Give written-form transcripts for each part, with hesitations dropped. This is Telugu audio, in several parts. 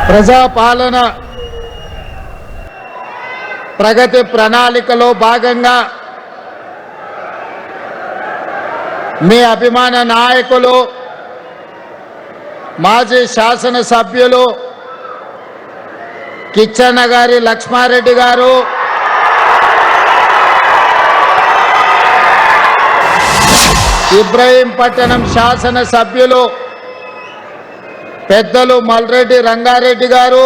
ప్రజాపాలన ప్రగతి ప్రణాళికలో భాగంగా మీ అభిమాన నాయకులు మాజీ శాసనసభ్యులు కిచ్చన్న గారి లక్ష్మారెడ్డి గారు, ఇబ్రహీంపట్నం శాసనసభ్యులు పెద్దలు మల్రెడ్డి రంగారెడ్డి గారు,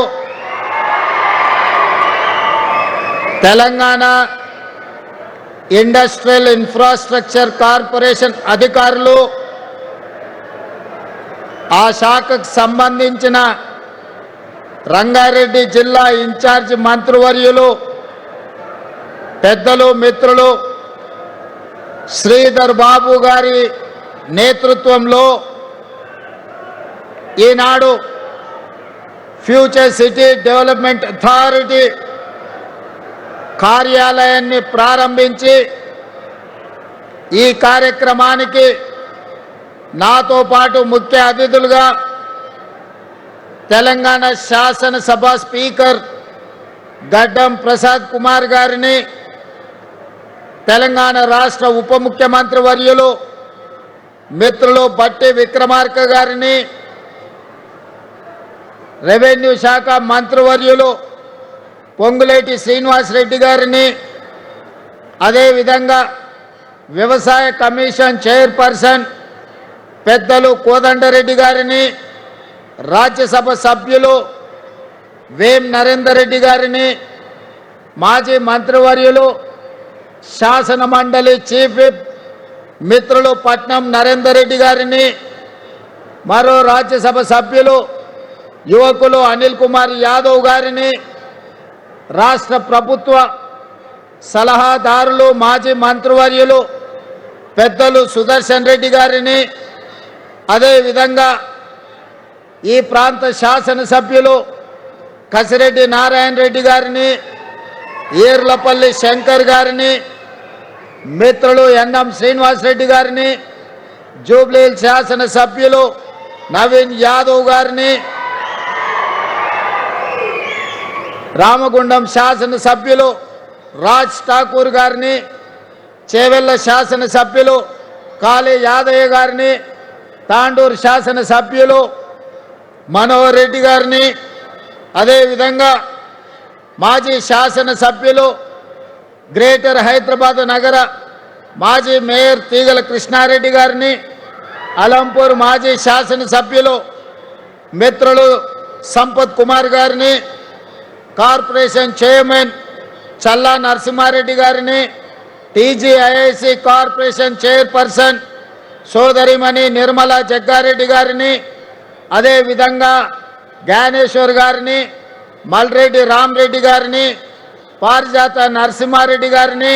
తెలంగాణ ఇండస్ట్రియల్ ఇన్ఫ్రాస్ట్రక్చర్ కార్పొరేషన్ అధికారులు, ఆ శాఖకు సంబంధించిన రంగారెడ్డి జిల్లా ఇన్ఛార్జి మంత్రివర్యులు పెద్దలు మిత్రులు శ్రీధర్ బాబు గారి నేతృత్వంలో ఈనాడు ఫ్యూచర్ సిటీ డెవలప్మెంట్ అథారిటీ కార్యాలయాన్ని ప్రారంభించి ఈ కార్యక్రమానికి నాతో పాటు ముఖ్య అతిథులుగా తెలంగాణ శాసనసభ స్పీకర్ గడ్డం ప్రసాద్ కుమార్ గారిని, తెలంగాణ రాష్ట్ర ఉప ముఖ్యమంత్రి వర్యులు మిత్రులు బట్టి విక్రమార్క గారిని, రెవెన్యూ శాఖ మంత్రివర్యులు పొంగులేటి శ్రీనివాసరెడ్డి గారిని, అదేవిధంగా వ్యవసాయ కమిషన్ చైర్పర్సన్ పెద్దలు కోదండరెడ్డి గారిని, రాజ్యసభ సభ్యులు వేం నరేందర్ రెడ్డి గారిని, మాజీ మంత్రివర్యులు శాసన మండలి చీఫ్ విప్ మిత్రులు పట్నం నరేందర్ రెడ్డి గారిని, మరో రాజ్యసభ సభ్యులు యువకులు అనిల్ కుమార్ యాదవ్ గారిని, రాష్ట్ర ప్రభుత్వ సలహాదారులు మాజీ మంత్రివర్యులు పెద్దలు సుదర్శన్ రెడ్డి గారిని, అదేవిధంగా ఈ ప్రాంత శాసనసభ్యులు కసిరెడ్డి నారాయణ రెడ్డి గారిని, ఈర్లపల్లి శంకర్ గారిని, మిత్రులు ఎన్ఎం శ్రీనివాసరెడ్డి గారిని, జూబ్లీ శాసనసభ్యులు నవీన్ యాదవ్ గారిని, రామగుండం శాసనసభ్యులు రాజ్ ఠాకూర్ గారిని, చేవెళ్ల శాసనసభ్యులు కాళీ యాదయ్య గారిని, తాండూరు శాసనసభ్యులు మనోహర్ రెడ్డి గారిని, అదేవిధంగా మాజీ శాసనసభ్యులు గ్రేటర్ హైదరాబాద్ నగర మాజీ మేయర్ తీగల కృష్ణారెడ్డి గారిని, అలంపూర్ మాజీ శాసనసభ్యులు మిత్రులు సంపత్ కుమార్ గారిని, కార్పొరేషన్ చైర్మన్ చల్లా నరసింహారెడ్డి గారిని, టీజీఐఐసి కార్పొరేషన్ చైర్పర్సన్ సోదరిమణి నిర్మలా జగ్గారెడ్డి గారిని, అదేవిధంగా జ్ఞానేశ్వర్ గారిని, మల్రెడ్డి రామరెడ్డి గారిని, పారిజాత నరసింహారెడ్డి గారిని,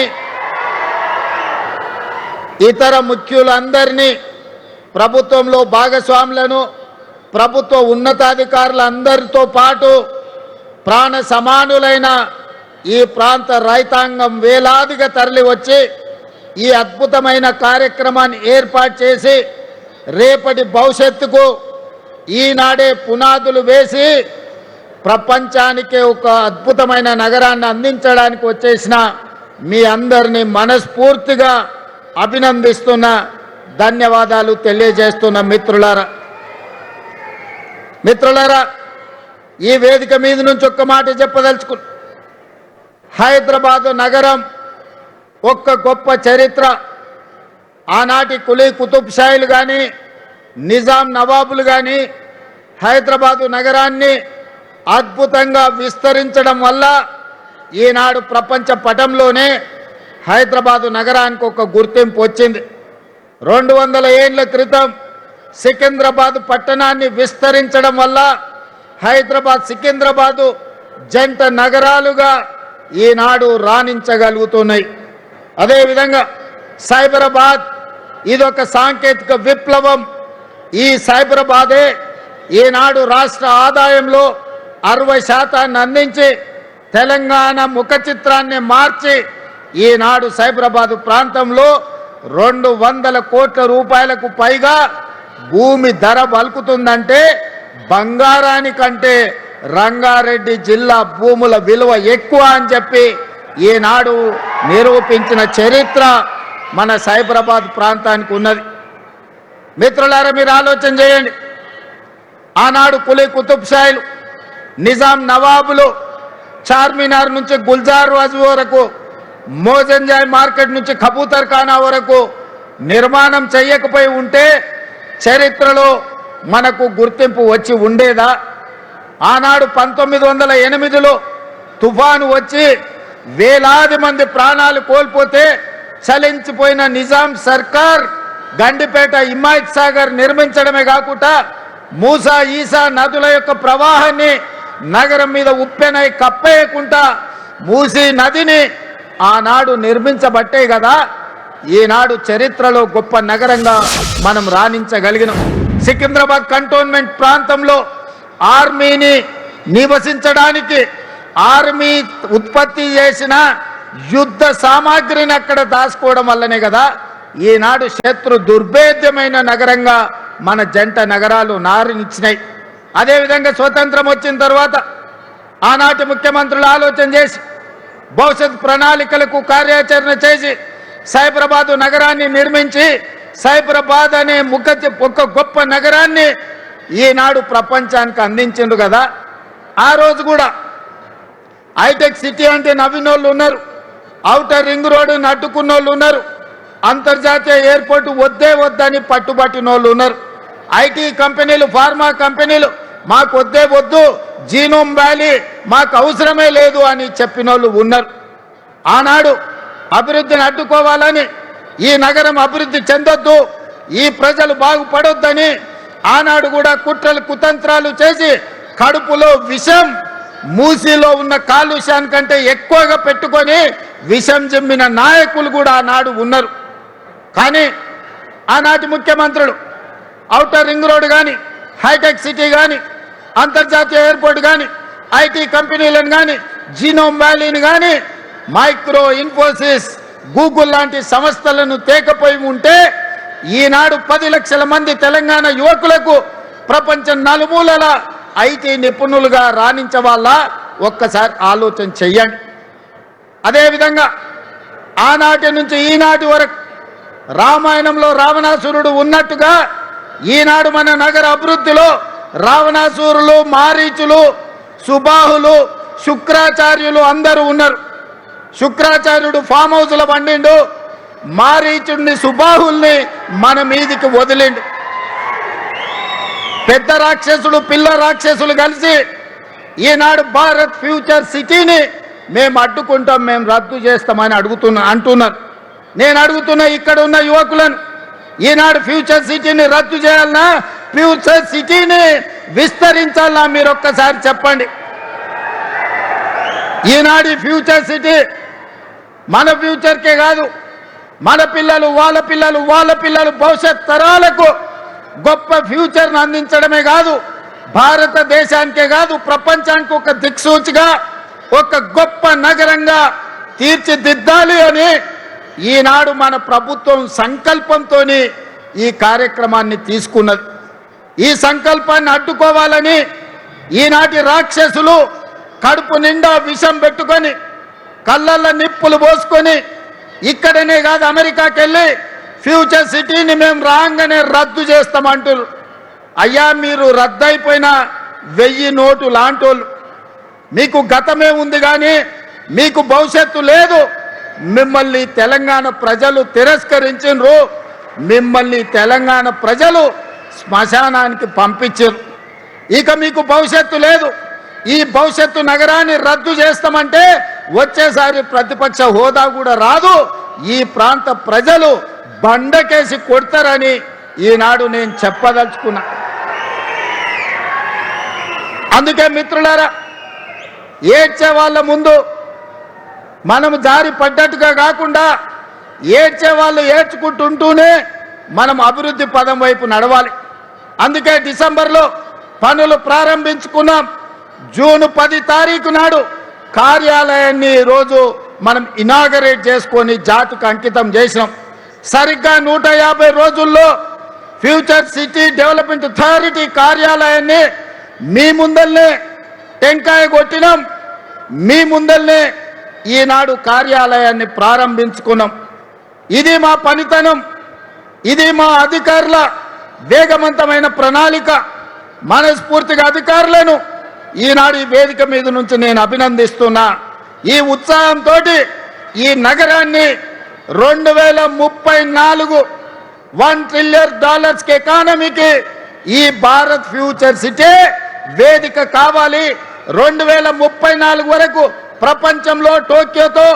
ఇతర ముఖ్యులందరినీ, ప్రభుత్వంలో భాగస్వాములను, ప్రభుత్వ ఉన్నతాధికారులందరితో పాటు ప్రాణ సమానులైన ఈ ప్రాంత రైతాంగం వేలాదిగా తరలి వచ్చి ఈ అద్భుతమైన కార్యక్రమాన్ని ఏర్పాటు చేసి రేపటి భవిష్యత్తుకు ఈనాడే పునాదులు వేసి ప్రపంచానికి ఒక అద్భుతమైన నగరాన్ని అందించడానికి వచ్చేసిన మీ అందరినీ మనస్ఫూర్తిగా అభినందిస్తున్న, ధన్యవాదాలు తెలియజేస్తున్న మిత్రులారా, ఈ వేదిక మీద నుంచి ఒక్క మాట చెప్పదలుచుకున్నా. హైదరాబాదు నగరం ఒక్క గొప్ప చరిత్ర. ఆనాటి కులీ కుతుబ్ షాయిలు కానీ నిజాం నవాబులు కానీ హైదరాబాదు నగరాన్ని అద్భుతంగా విస్తరించడం వల్ల ఈనాడు ప్రపంచ పటంలోనే హైదరాబాదు నగరానికి ఒక గుర్తింపు వచ్చింది. 200 ఏళ్ల క్రితం సికింద్రాబాద్ పట్టణాన్ని విస్తరించడం వల్ల హైదరాబాద్ సికింద్రాబాదు జంట నగరాలుగా ఈనాడు రాణించగలుగుతున్నాయి. అదేవిధంగా సైబరాబాద్ ఇదొక సాంకేతిక విప్లవం. ఈ సైబరాబాదే ఈనాడు రాష్ట్ర ఆదాయంలో 60% అందించి తెలంగాణ ముఖ చిత్రాన్ని మార్చి ఈనాడు సైబరాబాద్ ప్రాంతంలో 200 కోట్ల రూపాయలకు పైగా భూమి ధర పలుకుతుందంటే బంగారానికంటే రంగారెడ్డి జిల్లా భూముల విలువ ఎక్కువ అని చెప్పి ఈనాడు నిరూపించిన చరిత్ర మన సైబరాబాద్ ప్రాంతానికి ఉన్నది. మిత్రులారా, మీరు ఆలోచన చేయండి. ఆనాడు కులీ కుతుబ్ షాయిలు, నిజాం నవాబులు చార్మినార్ నుంచి గుల్జార్ వాజ్ వరకు, మోజంజాయ్ మార్కెట్ నుంచి కబూతర్ ఖానా వరకు నిర్మాణం చేయకపోయి ఉంటే చరిత్రలో మనకు గుర్తింపు వచ్చి ఉండేదా? ఆనాడు 1908లో తుఫాను వచ్చి వేలాది మంది ప్రాణాలు కోల్పోతే చలించిపోయిన నిజాం సర్కార్ గండిపేట హిమాయత్ సాగర్ నిర్మించడమే కాకుండా మూసా ఈసా నదుల యొక్క ప్రవాహాన్ని నగరం మీద ఉప్పెనై కప్పేయకుండా మూసీ నదిని ఆనాడు నిర్మించబట్టే కదా ఈనాడు చరిత్రలో గొప్ప నగరంగా మనం రాణించగలిగినాం. సికింద్రాబాద్ కంటోన్మెంట్ ప్రాంతంలో ఆర్మీని నివసించడానికి ఆర్మీ ఉత్పత్తి చేసిన యుద్ధ సామాగ్రిని అక్కడ దాచుకోవడం వల్లనే కదా ఈనాడు శత్రు దుర్భేద్యమైన నగరంగా మన జంట నగరాలు నారినిచ్చినాయి. అదేవిధంగా స్వతంత్రం వచ్చిన తర్వాత ఆనాటి ముఖ్యమంత్రులు ఆలోచన చేసి భవిష్యత్ ప్రణాళికలకు కార్యాచరణ చేసి సైబరాబాద్ నగరాన్ని నిర్మించి సైబరాబాద్ అనే ఒక గొప్ప నగరాన్ని ఈనాడు ప్రపంచానికి అందించిండు కదా. ఆ రోజు కూడా హైటెక్ సిటీ అంటే నవ్వినోళ్ళు ఉన్నారు, ఔటర్ రింగ్ రోడ్డుని అడ్డుకున్నోళ్ళు ఉన్నారు, అంతర్జాతీయ ఎయిర్పోర్ట్ వద్దే వద్దని పట్టుబట్టిన వాళ్ళు ఉన్నారు. ఐటీ కంపెనీలు, ఫార్మా కంపెనీలు మాకు వద్దే వద్దు, జీనోమ్ వ్యాలీ మాకు అవసరమే లేదు అని చెప్పిన వాళ్ళు ఉన్నారు. ఆనాడు అభివృద్ధిని అడ్డుకోవాలని, ఈ నగరం అభివృద్ధి చెందొద్దు, ఈ ప్రజలు బాగుపడొద్దని ఆనాడు కూడా కుట్రలు కుతంత్రాలు చేసి కడుపులో విషం, మూసీలో ఉన్న కాలుష్యానికంటే ఎక్కువగా పెట్టుకొని విషం జమ్మిన నాయకులు కూడా ఆనాడు ఉన్నారు. కానీ ఆనాటి ముఖ్యమంత్రులు ఔటర్ రింగ్ రోడ్ కానీ, హైటెక్ సిటీ కానీ, అంతర్జాతీయ ఎయిర్పోర్ట్ కానీ, ఐటీ కంపెనీలను కానీ, జీనోమ్ వ్యాలీని కానీ, మైక్రో ఇన్ఫోసిస్, గూగుల్ లాంటి సంస్థలను తేకపోయి ఉంటే ఈనాడు 10 లక్షల మంది తెలంగాణ యువకులకు ప్రపంచం నలుమూలల ఐటీ నిపుణులుగా రాణించవాళ్ళ ఒక్కసారి ఆలోచన చెయ్యండి. అదేవిధంగా ఆనాటి నుంచి ఈనాటి వరకు రామాయణంలో రావణాసురుడు ఉన్నట్టుగా ఈనాడు మన నగర అభివృద్ధిలో రావణాసురులు, మారీచులు, సుబాహులు, శుక్రాచార్యులు అందరూ ఉన్నారు. శుక్రాచార్యుడు ఫామ్ హౌస్లో పండిండు, మారీచుడిని, సుబాహుల్ని మన మీదికి వదిలిండు. పెద్ద రాక్షసుడు, పిల్ల రాక్షసులు కలిసి ఈనాడు భారత్ ఫ్యూచర్ సిటీని మేము అడ్డుకుంటాం, మేము రద్దు చేస్తామని అంటున్నారు. నేను అడుగుతున్నా ఇక్కడ ఉన్న యువకులను, ఈనాడు ఫ్యూచర్ సిటీని రద్దు చేయాలన్నా, ఫ్యూచర్ సిటీని విస్తరించాలన్నా మీరు ఒక్కసారి చెప్పండి. ఈనాడు ఫ్యూచర్ సిటీ మన ఫ్యూచర్కే కాదు, మన పిల్లలు, వాళ్ళ పిల్లలు, వాళ్ళ పిల్లలు భవిష్యత్ తరాలకు గొప్ప ఫ్యూచర్ను అందించడమే కాదు, భారతదేశానికే కాదు ప్రపంచానికి ఒక దిక్సూచిగా ఒక గొప్ప నగరంగా తీర్చిదిద్దాలి అని ఈనాడు మన ప్రభుత్వం సంకల్పంతో ఈ కార్యక్రమాన్ని తీసుకున్నది. ఈ సంకల్పాన్ని అడ్డుకోవాలని ఈనాటి రాక్షసులు కడుపు నిండా విషం పెట్టుకొని కళ్ళల్లో నిప్పులు పోసుకొని ఇక్కడనే కాదు అమెరికాకి వెళ్ళి ఫ్యూచర్ సిటీని మేము రాగానే రద్దు చేస్తామంటారు. అయ్యా, మీరు రద్దయిపోయిన 1000 నోటు లాంటోళ్ళు, మీకు గతమే ఉంది కానీ మీకు భవిష్యత్తు లేదు. మిమ్మల్ని తెలంగాణ ప్రజలు తిరస్కరించారు, మిమ్మల్ని తెలంగాణ ప్రజలు శ్మశానానికి పంపించారు. ఇక మీకు భవిష్యత్తు లేదు. ఈ భవిష్యత్తు నగరాన్ని రద్దు చేస్తామంటే వచ్చేసారి ప్రతిపక్ష హోదా కూడా రాదు, ఈ ప్రాంత ప్రజలు బండకేసి కొడతారని ఈనాడు నేను చెప్పదలుచుకున్నా. అందుకే మిత్రులారా, ఏడ్చే వాళ్ళ ముందు మనం జారి పడ్డట్టుగా కాకుండా ఏడ్చే వాళ్ళు ఏడ్చుకుంటుంటూనే మనం అభివృద్ధి పదం వైపు నడవాలి. అందుకే డిసెంబర్లో పనులు ప్రారంభించుకున్నాం. జూన్ 10 తారీఖు నాడు కార్యాలయాన్ని రోజు మనం ఇనాగరేట్ చేసుకొని జాతికి అంకితం చేసినాం. సరిగ్గా 150 రోజుల్లో ఫ్యూచర్ సిటీ డెవలప్మెంట్ అథారిటీ కార్యాలయాన్ని మీ ముందల్నే టెంకాయ కొట్టినాం, మీ ముందల్నే ఈనాడు కార్యాలయాన్ని ప్రారంభించుకున్నాం. ఇది మా పనితనం, ఇది మా అధికారుల వేగవంతమైన ప్రణాళిక. మనస్ఫూర్తిగా అధికారులను ఈనాడు ఈ వేదిక మీద నుంచి నేను అభినందిస్తున్నా. ఈ ఉత్సాహంతో ఈ నగరాన్ని 2034 $1 ట్రిలియన్ ఎకానమీకి ఈ భారత్ ఫ్యూచర్ సిటీ వేదిక కావాలి. 2034 వరకు ప్రపంచంలో టోక్యోతో,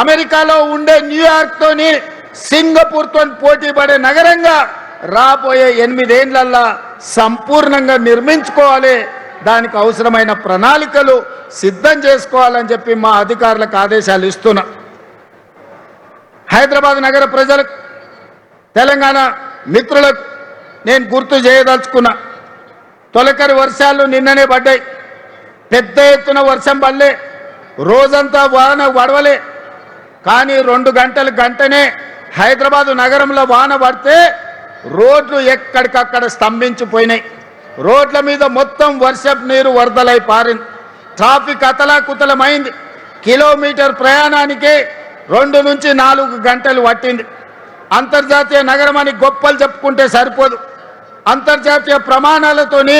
అమెరికాలో ఉండే న్యూయార్క్ తోని, సింగపూర్ తో పోటీ పడే నగరంగా రాబోయే 8 ఏళ్లలో సంపూర్ణంగా నిర్మించుకోవాలి. దానికి అవసరమైన ప్రణాళికలు సిద్ధం చేసుకోవాలని చెప్పి మా అధికారులకు ఆదేశాలు ఇస్తున్నా. హైదరాబాద్ నగర ప్రజలకు, తెలంగాణ మిత్రులకు నేను గుర్తు చేయదలుచుకున్నా. తొలకరి వర్షాలు నిన్ననే పడ్డాయి. పెద్ద ఎత్తున వర్షం పడలే, రోజంతా వాన పడవలే. కానీ 2 గంటనే హైదరాబాదు నగరంలో వాన పడితే రోడ్లు ఎక్కడికక్కడ స్తంభించిపోయినాయి. రోడ్ల మీద మొత్తం వర్షపు నీరు వరదలై పారింది. ట్రాఫిక్ అతలాకుతలమైంది. కిలోమీటర్ ప్రయాణానికి 2 నుంచి 4 గంటలు పట్టింది. అంతర్జాతీయ నగరం అని గొప్పలు చెప్పుకుంటే సరిపోదు. అంతర్జాతీయ ప్రమాణాలతోని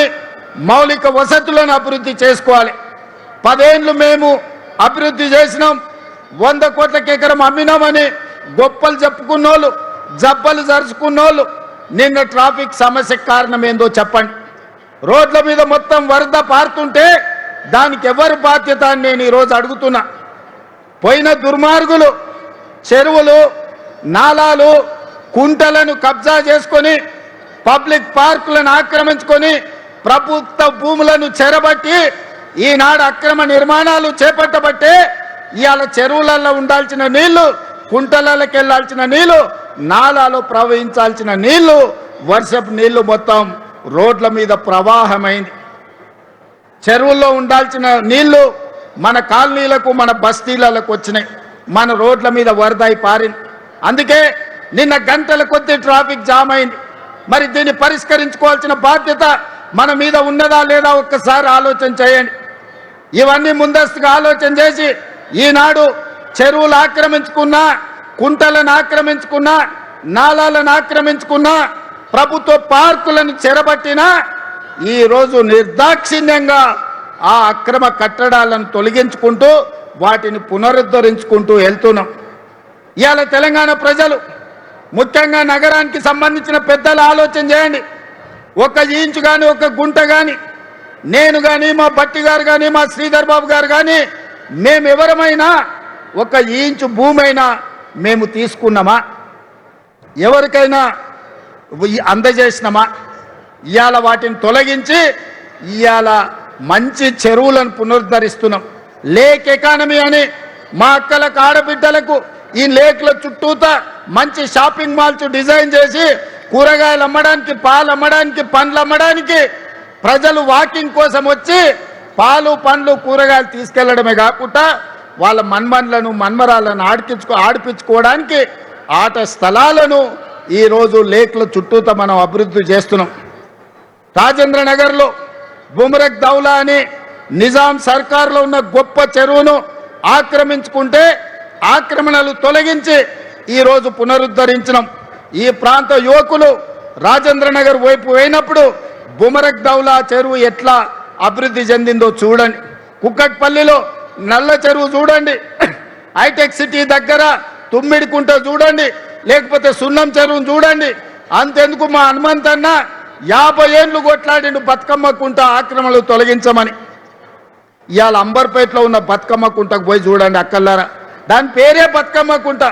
మౌలిక వసతులను అభివృద్ధి చేసుకోవాలి. 10 ఏళ్ళు మేము అభివృద్ధి చేసినాం, 100 కోట్లకి ఎకరం అమ్మినామని గొప్పలు చెప్పుకున్నోళ్ళు, జబ్బలు జరుచుకున్నోళ్ళు నిన్న ట్రాఫిక్ సమస్యకు కారణం ఏందో చెప్పండి. రోడ్ల మీద మొత్తం వరద పారుతుంటే దానికి ఎవరు బాధ్యత అని నేను ఈరోజు అడుగుతున్నా. పోయిన దుర్మార్గులు చెరువులు, నాలాలు, కుంటలను కబ్జా చేసుకొని, పబ్లిక్ పార్కులను ఆక్రమించుకొని, ప్రభుత్వ భూములను చెరబట్టి ఈనాడు అక్రమ నిర్మాణాలు చేపట్టబట్టే ఇవాళ చెరువులలో ఉండాల్సిన నీళ్లు, కుంటలకి వెళ్లాల్సిన నీళ్లు, నాలాలో ప్రవహించాల్సిన నీళ్లు, వర్షపు నీళ్లు మొత్తం రోడ్ల మీద ప్రవాహమైంది. చెరువుల్లో ఉండాల్సిన నీళ్లు మన కాలనీలకు, మన బస్తీలకు వచ్చినాయి. మన రోడ్ల మీద వరదై పారింది. అందుకే నిన్న గంటల కొద్దీ ట్రాఫిక్ జామ్ అయింది. మరి దీన్ని పరిష్కరించుకోవాల్సిన బాధ్యత మన మీద ఉన్నదా లేదా ఒక్కసారి ఆలోచన చేయండి. ఇవన్నీ ముందస్తుగా ఆలోచన చేసి ఈనాడు చెరువులు ఆక్రమించుకున్నా, కుంటలను ఆక్రమించుకున్నా, నాలాలను ఆక్రమించుకున్నా, ప్రభుత్వ పార్కులను చెరబట్టినా ఈరోజు నిర్దాక్షిణ్యంగా ఆ అక్రమ కట్టడాలను తొలగించుకుంటూ వాటిని పునరుద్ధరించుకుంటూ వెళ్తున్నాం. ఇవాళ తెలంగాణ ప్రజలు, ముఖ్యంగా నగరానికి సంబంధించిన పెద్దలు ఆలోచన చేయండి. 1 ఇంచు కానీ, 1 గుంట కానీ, నేను కానీ, మా భట్టి గారు కానీ, మా శ్రీధర్ బాబు గారు కానీ, మేమెవరమైనా 1 ఇంచు భూమి అయినా మేము తీసుకున్నామా? ఎవరికైనా అందజేసినామా? ఇవాళ వాటిని తొలగించి ఇవాళ మంచి చెరువులను పునరుద్ధరిస్తున్నాం. లేక్ ఎకానమీ అని మా అక్కలకు, ఆడబిడ్డలకు ఈ లేక్ల చుట్టూత మంచి షాపింగ్ మాల్స్ డిజైన్ చేసి కూరగాయలు అమ్మడానికి, పాలు అమ్మడానికి, పండ్లు అమ్మడానికి ప్రజలు వాకింగ్ కోసం వచ్చి పాలు, పండ్లు, కూరగాయలు తీసుకెళ్లడమే కాకుండా వాళ్ళ మన్మన్లను, మన్మరాలను ఆడిపించుకోవడానికి ఆట స్థలాలను ఈరోజు లేక్ల చుట్టూత మనం అభివృద్ధి చేస్తున్నాం. రాజేంద్ర నగర్లో బుమరక్ దౌలా అని నిజాం సర్కార్లో ఉన్న గొప్ప చెరువును ఆక్రమించుకుంటే ఆక్రమణలు తొలగించి ఈరోజు పునరుద్ధరించినాం. ఈ ప్రాంత యువకులు రాజేంద్ర నగర్ వైపు పోయినప్పుడు బుమరక్ దౌలా చెరువు ఎట్లా అభివృద్ధి చెందిందో చూడండి. కుక్కట్పల్లిలో నల్ల చెరువు చూడండి, హైటెక్ సిటీ దగ్గర తుమ్మిడికుంట చూడండి, లేకపోతే సున్నం చెరువును చూడండి. అంతెందుకు మా హనుమంతన్న 50 ఏళ్ళు కొట్లాడిండు బతుకమ్మ కుంట ఆక్రమణలు తొలగించమని. ఇవాళ అంబర్పేటలో ఉన్న బతుకమ్మ కుంటకు పోయి చూడండి అక్కల్లారా, దాని పేరే బతుకమ్మ కుంట.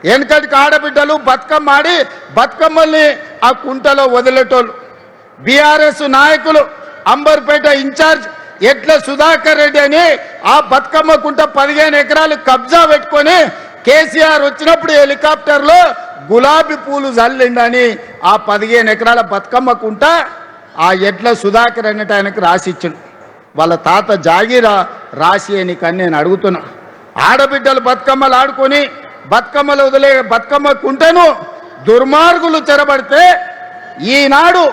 వెనకటికి ఆడబిడ్డలు బతుకమ్మ ఆడి బతుకమ్మల్ని ఆ కుంటలో వదిలేటోళ్ళు. బీఆర్ఎస్ నాయకులు అంబర్పేట ఇన్ఛార్జ్ ఎట్ల సుధాకర్ రెడ్డి అని ఆ బతుకమ్మ కుంట 15 ఎకరాలు కబ్జా పెట్టుకొని కేసీఆర్ వచ్చినప్పుడు హెలికాప్టర్లో గులాబీ పూలు జల్లిండని ఆ 15 ఎకరాల బతుకమ్మ కుంట ఆ ఎడ్ల సుధాకర్ అన్నట్టు ఆయనకు రాసిచ్చిండు. వాళ్ళ తాత జాగీరా రాసి అని కానీ నేను అడుగుతున్నా. ఆడబిడ్డలు బతుకమ్మలు ఆడుకొని బతుకమ్మలు వదిలే బతుకమ్మ కుంటను దుర్మార్గులు చెరబడితే ఈనాడు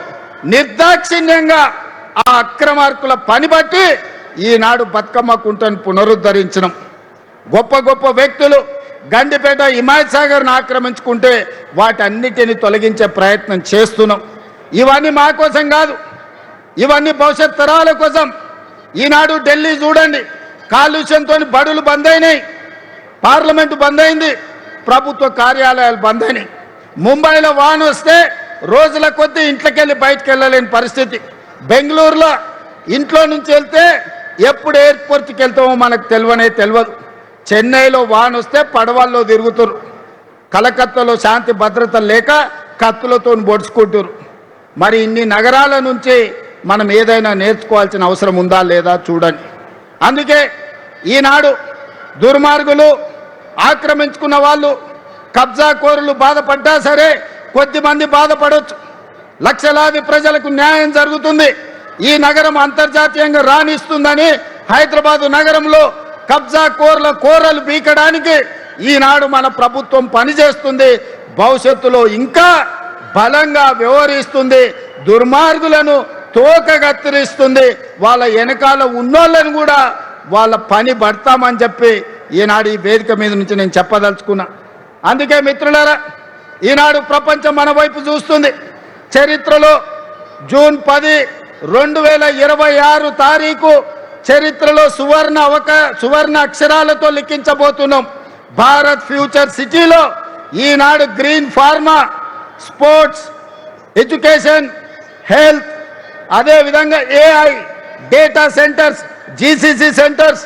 నిర్దాక్షిణ్యంగా ఆ అక్రమార్కుల పని బట్టి ఈనాడు బతుకమ్మ కుంటను పునరుద్ధరించడం. గొప్ప గొప్ప వ్యక్తులు గండిపేట హిమాయత్ సాగర్ను ఆక్రమించుకుంటే వాటన్నిటిని తొలగించే ప్రయత్నం చేస్తున్నాం. ఇవన్నీ మా కోసం కాదు, ఇవన్నీ భవిష్యత్ తరాల కోసం. ఈనాడు ఢిల్లీ చూడండి, కాలుష్యంతో బడులు బంద్ అయినాయి, పార్లమెంటు బంద్ అయింది, ప్రభుత్వ కార్యాలయాలు బంద్ అయినాయి. ముంబైలో వాన వస్తే రోజుల కొద్దీ ఇంట్లోకి వెళ్ళి బయటకు వెళ్ళలేని పరిస్థితి. బెంగళూరులో ఇంట్లో నుంచి వెళ్తే ఎప్పుడు ఎయిర్పోర్ట్కి వెళ్తామో మనకు తెలియదు. చెన్నైలో వాన వస్తే పడవల్లో తిరుగుతారు. కలకత్తాలో శాంతి భద్రత లేక కత్తులతో పొడుచుకుంటారు. మరి ఇన్ని నగరాల నుంచి మనం ఏదైనా నేర్చుకోవాల్సిన అవసరం ఉందా లేదా చూడండి. అందుకే ఈనాడు దుర్మార్గులు, ఆక్రమించుకున్న వాళ్ళు, కబ్జా కోరులు బాధపడ్డా సరే కొద్దిమంది బాధపడవచ్చు, లక్షలాది ప్రజలకు న్యాయం జరుగుతుంది. ఈ నగరం అంతర్జాతీయంగా రాణిస్తుందని హైదరాబాదు నగరంలో కబ్జా కోరలు బీకడానికి ఈనాడు మన ప్రభుత్వం పనిచేస్తుంది. భవిష్యత్తులో ఇంకా బలంగా వ్యవహరిస్తుంది. దుర్మార్గులను తోక కత్తిరిస్తుంది. వాళ్ళ వెనకాల ఉన్నోళ్ళని కూడా వాళ్ళ పని పడతామని చెప్పి ఈనాడు ఈ వేదిక మీద నుంచి నేను చెప్పదలుచుకున్నా. అందుకే మిత్రులారా, ఈనాడు ప్రపంచం మన వైపు చూస్తుంది. చరిత్రలో జూన్ 10, 2026 తారీఖు చరిత్రలో సువర్ణ అక్షరాలతో లిఖించబోతున్నాం. భారత్ ఫ్యూచర్ సిటీలో ఈనాడు green pharma, sports, education, health, అదేవిధంగా AI, data centres, GCC centres,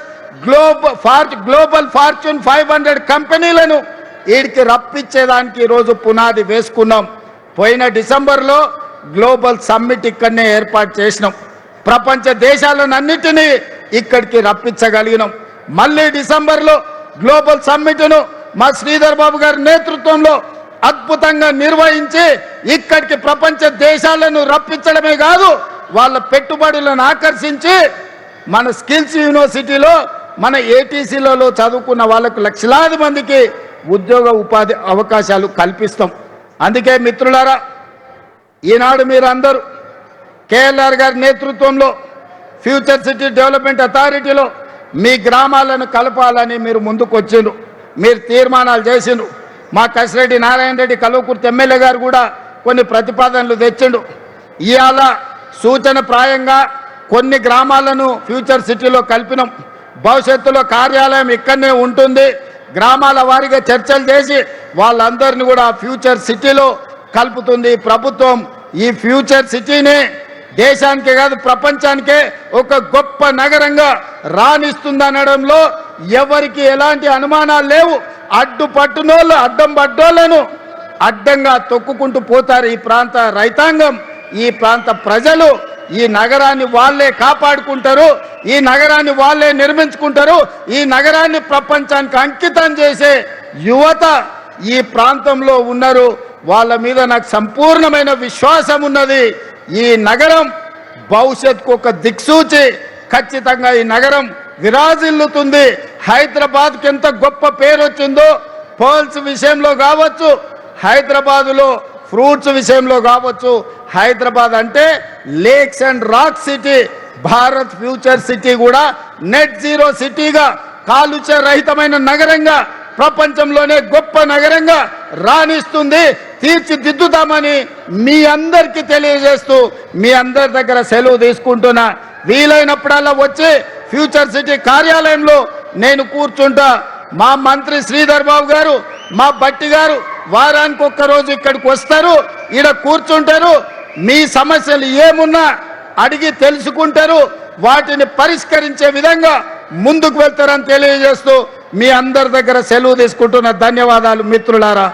global fortune 500 కంపెనీలను వీడికి రప్పించేదానికి ఈరోజు పునాది వేసుకున్నాం. పోయిన డిసెంబర్లో గ్లోబల్ సమ్మిట్ ఇక్కడనే ఏర్పాటు చేసినాం. ప్రపంచ దేశాలన్నిటినీ ఇక్కడికి రప్పించగలిగినాం. మళ్ళీ డిసెంబర్లో గ్లోబల్ సమ్మిట్ను మా శ్రీధర్ బాబు గారి నేతృత్వంలో అద్భుతంగా నిర్వహించి ఇక్కడికి ప్రపంచ దేశాలను రప్పించడమే కాదు, వాళ్ళ పెట్టుబడులను ఆకర్షించి మన స్కిల్స్ యూనివర్సిటీలో, మన ATCలలో చదువుకున్న వాళ్ళకు లక్షలాది మందికి ఉద్యోగ ఉపాధి అవకాశాలు కల్పిస్తాం. అందుకే మిత్రులారా, ఈనాడు మీరందరూ KLR గారి నేతృత్వంలో ఫ్యూచర్ సిటీ డెవలప్మెంట్ అథారిటీలో మీ గ్రామాలను కలపాలని మీరు ముందుకు వచ్చిండ్రు, మీరు తీర్మానాలు చేసిండ్రు. మా కసిరెడ్డి నారాయణ రెడ్డి కల్వకుర్తి ఎమ్మెల్యే గారు కూడా కొన్ని ప్రతిపాదనలు తెచ్చిండు. ఇవాళ సూచన ప్రాయంగా కొన్ని గ్రామాలను ఫ్యూచర్ సిటీలో కలిపినాం. భవిష్యత్తులో కార్యాలయం ఇక్కడనే ఉంటుంది. గ్రామాల వారీగా చర్చలు చేసి వాళ్ళందరినీ కూడా ఫ్యూచర్ సిటీలో కలుపుతుంది ప్రభుత్వం. ఈ ఫ్యూచర్ సిటీని దేశానికే కాదు ప్రపంచానికే ఒక గొప్ప నగరంగా రాణిస్తుందనడంలో ఎవరికి ఎలాంటి అనుమానాలు లేవు. అడ్డుపట్టునోళ్ళు, అడ్డం పడ్డోళ్లను అడ్డంగా తొక్కుకుంటూ పోతారు ఈ ప్రాంత రైతాంగం, ఈ ప్రాంత ప్రజలు. ఈ నగరాన్ని వాళ్ళే కాపాడుకుంటారు, ఈ నగరాన్ని వాళ్ళే నిర్మించుకుంటారు. ఈ నగరాన్ని ప్రపంచానికి అంకితం చేసే యువత ఈ ప్రాంతంలో ఉన్నారు. వాళ్ళ మీద నాకు సంపూర్ణమైన విశ్వాసం ఉన్నది. ఈ నగరం భవిష్యత్తుకు ఒక దిక్సూచి. ఖచ్చితంగా ఈ నగరం విరాజిల్లుతుంది. హైదరాబాద్కి ఎంత గొప్ప పేరు వచ్చిందో పోల్స్ విషయంలో కావచ్చు, హైదరాబాదులో ఫ్రూట్స్ విషయంలో కావచ్చు. హైదరాబాద్ అంటే lakes and rock city. Bharat future city కూడా నెట్ జీరో సిటీగా, కాలుష్య రహితమైన నగరంగా, ప్రపంచంలోనే గొప్ప నగరంగా రాణిస్తుంది. తీర్చిదిద్దుతామని మీ అందరికీ తెలియజేస్తూ మీ అందరి దగ్గర సెలవు తీసుకుంటున్నా. వీలైనప్పుడల్లా వచ్చి ఫ్యూచర్ సిటీ కార్యాలయంలో నేను కూర్చుంటా. మా మంత్రి శ్రీధర్ బాబు గారు, మా బట్టి గారు వారానికి ఒక్కరోజు ఇక్కడికి వస్తారు, ఈడ కూర్చుంటారు. మీ సమస్యలు ఏమున్నా అడిగి తెలుసుకుంటారు, వాటిని పరిష్కరించే విధంగా ముందుకు వెళ్తారని తెలియజేస్తూ మీ అందరి దగ్గర సెలవు తీసుకుంటున్న. ధన్యవాదాలు మిత్రులారా.